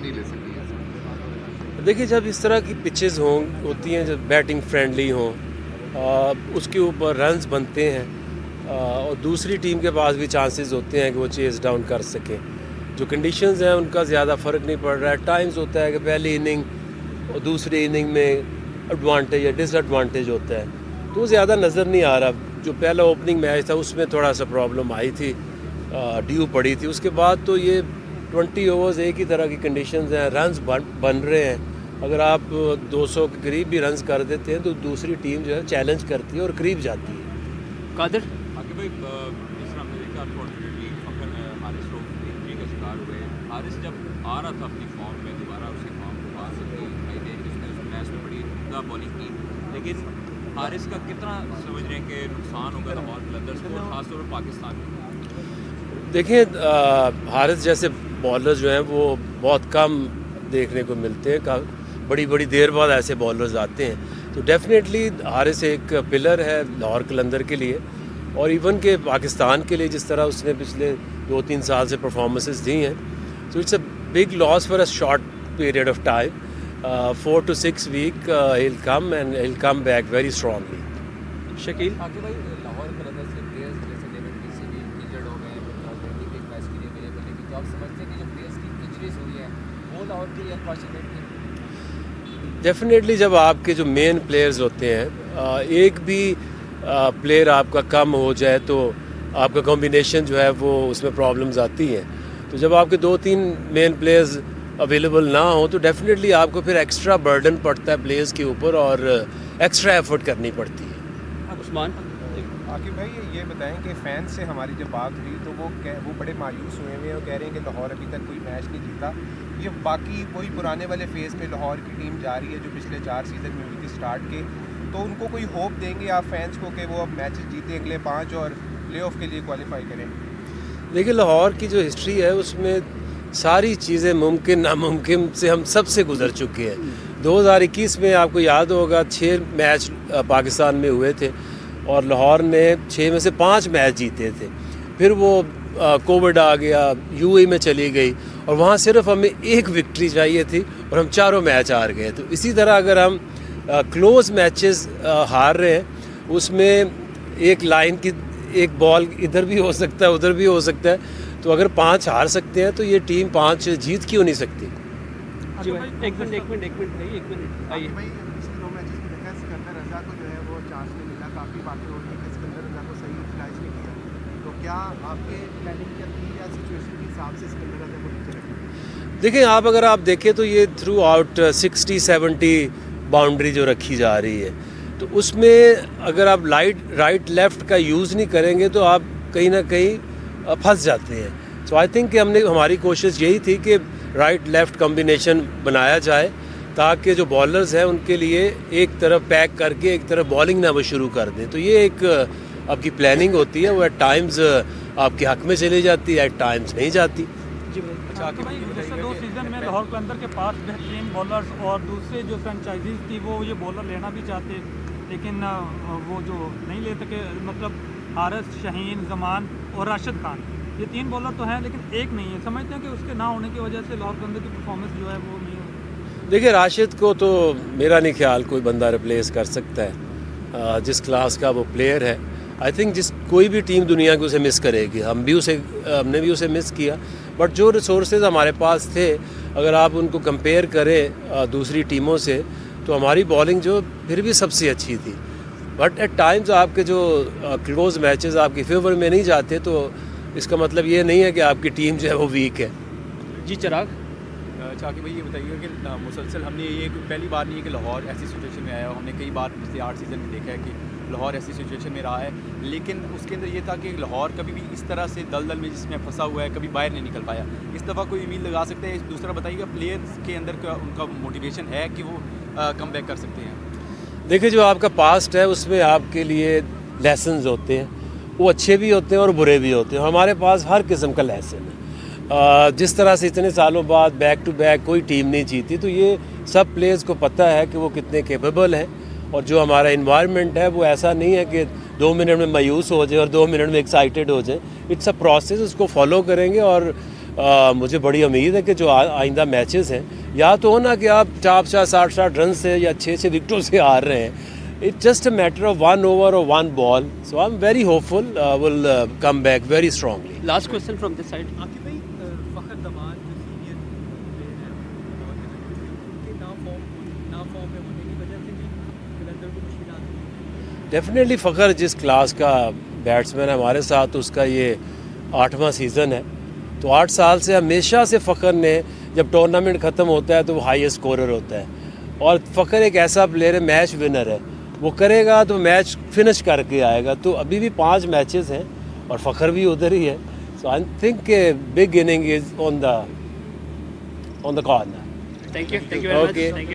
नहीं ले सकी है? देखिए, जब इस तरह की पिचेस होती हैं, जब बैटिंग फ्रेंडली हों, उसके ऊपर रन्स बनते हैं, और दूसरी टीम के पास भी चांसेस होते हैं कि वो चेस डाउन कर सकें। जो कंडीशंस हैं उनका ज़्यादा फ़र्क नहीं पड़ रहा है। टाइम्स होता है कि पहली इनिंग और दूसरी इनिंग में एडवांटेज या डिसएडवांटेज होता है, तो वो ज़्यादा नज़र नहीं आ रहा। जो पहला ओपनिंग मैच था उसमें थोड़ा सा प्रॉब्लम आई थी, ड्यू पड़ी थी। उसके बाद तो ये 20 ओवर्स एक ही तरह की कंडीशंस हैं, रन्स बन रहे हैं। अगर आप 200 के करीब भी रन्स कर देते हैं तो दूसरी टीम जो है चैलेंज करती है और करीब जाती है। कादर आगे भाई जिस तरह हमने देखा अनफॉर्चुनेटली फकर हारिस लोग इंजरी का शिकार हुए। हारिस जब आ रहा था अपनी फॉर्म में दोबारा उसकी फॉर्म को पा सकी दिखाई दे कि उसने उस मैच में बड़ी उम्दा बॉलिंग की, लेकिन हारिस का कितना समझ रहे हैं कि नुकसान होगा लाहौर कलंदर्स को, खासतौर पर पाकिस्तान में? देखिए, हारिस जैसे बॉलर जो हैं वो बहुत कम देखने को मिलते हैं। बड़ी बड़ी देर बाद ऐसे बॉलर्स आते हैं, तो डेफिनेटली हारिस एक पिलर है लाहौर कलंदर के लिए और इवन के पाकिस्तान के लिए, जिस तरह उसने पिछले 2-3 साल से परफॉर्मेंसेस दी हैं। तो it's a big loss for a short period of time, 4 to 6 weeks he'll come and he'll come back very strongly. Shakeel आगे भाई लाहौर कलंदर्स के प्लेयर्स जैसे डेविड पीसी भी इंजर्ड हो गए हैं, एक मैच के लिए अवेलेबल नहीं, तो आप समझते हैं कि जो प्लेयर्स की इंजरीज हुई हैं वो लाहौर के लिए अनफॉर्चुनेट थी? डेफिनेटली जब आपके जो मेन प्लेयर्स होते हैं, एक भी प्लेयर आपका कम हो जाए तो आपका कॉम्बिनेशन जो है वो उसमें प्रॉब्लम्स आती हैं। तो जब आपके 2-3 मेन प्लेयर्स अवेलेबल ना हो तो डेफिनेटली आपको फिर एक्स्ट्रा बर्डन पड़ता है प्लेयर्स के ऊपर और एक्स्ट्रा एफर्ट करनी पड़ती है। उस्मान आकिब भाई ये बताएं कि फैंस से हमारी जब बात हुई तो वो बड़े मायूस हुए हैं और कह रहे हैं कि लाहौर अभी तक कोई मैच नहीं जीता। ये बाकी वही पुराने वाले फेज़ में लाहौर की टीम जा रही है जो पिछले 4 सीज़न में हुई थी स्टार्ट के, तो उनको कोई होप देंगे आप फैंस को कि वो अब मैचेस जीते अगले 5 और प्लेऑफ के लिए क्वालिफाई करें? देखिए, लाहौर की जो हिस्ट्री है उसमें सारी चीज़ें मुमकिन नामुमकिन से हम सब से गुजर चुके हैं। 2021 में आपको याद होगा 6 मैच पाकिस्तान में हुए थे और लाहौर ने 6 में से 5 मैच जीते थे। फिर वो कोविड आ गया, यूएई में चली गई और वहाँ सिर्फ हमें एक विक्ट्री चाहिए थी और हम चारों मैच हार गए। तो इसी तरह अगर हम क्लोज मैचेस हार रहे हैं, उसमें एक लाइन की एक बॉल इधर भी हो सकता है उधर भी हो सकता है, तो अगर 5 हार सकते हैं तो ये टीम 5 जीत क्यों नहीं सकती? जी भाई एक मिनट आइए। भाई पिछले 2 मैचेस में देखा सिकंदर रजा को जो है वो चांस नहीं मिला, काफ़ी बातें हो रही है कि सिकंदर रजा को सही यूटिलाइज नहीं किया, तो क्या आपके प्लानिंग क्या थी या सिचुएशन के हिसाब से सिकंदर रजा को नीचे रखा? देखिए, अगर आप देखें तो ये थ्रू आउट 60-70 बाउंड्री जो रखी जा रही है, तो उसमें अगर आप राइट लेफ़्ट का यूज़ नहीं करेंगे तो आप कहीं ना कहीं फंस जाते हैं। सो आई थिंक कि हमारी कोशिश यही थी कि राइट लेफ़्ट कॉम्बिनेशन बनाया जाए ताकि जो बॉलर्स हैं उनके लिए एक तरफ पैक करके एक तरफ बॉलिंग ना वो शुरू कर दें। तो ये एक आपकी प्लानिंग होती है, वो एट टाइम्स आपके हक में चली जाती है, एट टाइम्स नहीं जाती। जी भाई अच्छा भाई पिछले 2 सीज़न में लाहौर कलंदर के पास बेहतरीन बॉलर्स और दूसरे जो फ्रेंचाइजीज थी वो ये बॉलर लेना भी चाहते, लेकिन वो जो नहीं ले सके, मतलब हारिस, शाहीन, जमान और राशिद खान, ये 3 बॉलर तो हैं लेकिन एक नहीं है। समझते हैं कि उसके ना होने की वजह से लाहौर कलंदर की परफॉर्मेंस जो है वो नहीं हो? देखिए, राशिद को तो मेरा नहीं ख्याल कोई बंदा रिप्लेस कर सकता है, जिस क्लास का वो प्लेयर है। आई थिंक कोई भी टीम दुनिया की उसे मिस करेगी, हमने भी उसे मिस किया, बट जो रिसोर्सेज हमारे पास थे अगर आप उनको कंपेयर करें दूसरी टीमों से तो हमारी बॉलिंग जो फिर भी सबसे अच्छी थी। बट एट टाइम्स आपके जो क्लोज मैचेस आपकी फेवर में नहीं जाते तो इसका मतलब ये नहीं है कि आपकी टीम जो है वो वीक है। जी चिराग अच्छा कि भाई ये बताइए कि मुसलसल हमने ये पहली बार नहीं है कि लाहौर ऐसी सिचुएशन में आया, हमने कई बार पिछले 8 सीज़न में देखा है कि लाहौर ऐसी सिचुएशन में रहा है, लेकिन उसके अंदर ये था कि लाहौर कभी भी इस तरह से दलदल में जिसमें फंसा हुआ है कभी बाहर नहीं निकल पाया। इस दफ़ा कोई उम्मीद लगा सकते हैं? दूसरा बताइएगा प्लेयर्स के अंदर का उनका मोटिवेशन है कि वो कम बैक कर सकते हैं? देखिए, जो आपका पास्ट है उसमें आपके लिए लेसन्स होते हैं, वो अच्छे भी होते हैं और बुरे भी होते हैं। हमारे पास हर किस्म का लेसन है। जिस तरह से इतने सालों बाद बैक टू बैक कोई टीम नहीं जीती, तो ये सब प्लेयर्स को पता है कि वो कितने कैपेबल हैं और जो हमारा इन्वायरमेंट है वो ऐसा नहीं है कि 2 मिनट में मायूस हो जाए और 2 मिनट में एक्साइटेड हो जाए। इट्स अ प्रोसेस, उसको फॉलो करेंगे और मुझे बड़ी उम्मीद है कि जो आइंदा मैचेस हैं, या तो हो ना कि आप टॉप 60 रन से या 6 विकेटों से हार रहे हैं, it's just a matter of 1 over और 1 ball. So I am very hopeful will come back very strongly. Last question from this side. Aqib भाई, फ़खर दमान जो सीनियर प्लेयर हैं लाहौर के उनके ना फॉर्म में होने की वजह से भी कलंदर को मुश्किल आती है. डेफिनेटली फ़खर जिस क्लास का बैट्समैन है हमारे साथ, उसका ये 8वां सीज़न है. तो 8 साल से हमेशा से फ़खर ने, जब टूर्नामेंट ख़त्म होता है तो वो हाईएस्ट स्कोरर होता है. और फ़खर एक ऐसा प्लेयर है, मैच विनर है. वो करेगा तो मैच फिनिश करके आएगा. तो अभी भी 5 मैचेस हैं और फ़खर भी उधर ही है. So I think big inning is on the corner. Thank you very much.